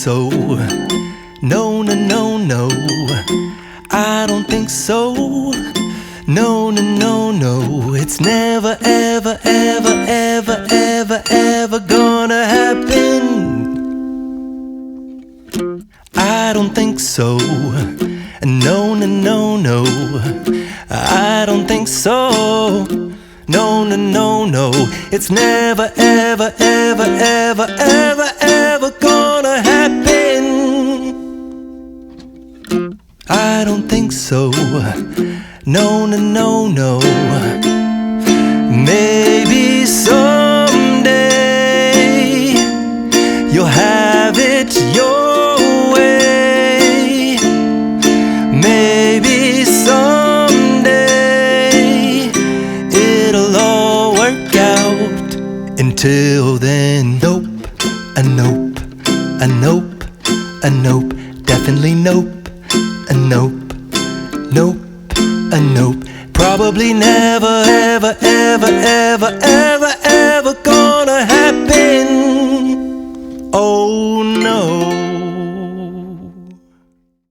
so. No, no, no, no, I don't think so. No, no, no, no, it's never, ever, ever, ever, ever, ever gonna happen. I don't think so. No, no, no, no, I don't think so. No, no, no, no, it's never, ever, ever, ever, ever, ever gonna happen. I don't think so. No, no, no, no. Maybe someday you'll have it your way. Maybe someday it'll all work out. Until then, nope, a nope, a nope, a nope, definitely nope, a nope, nope, a nope. Probably never, ever, ever, ever, ever, ever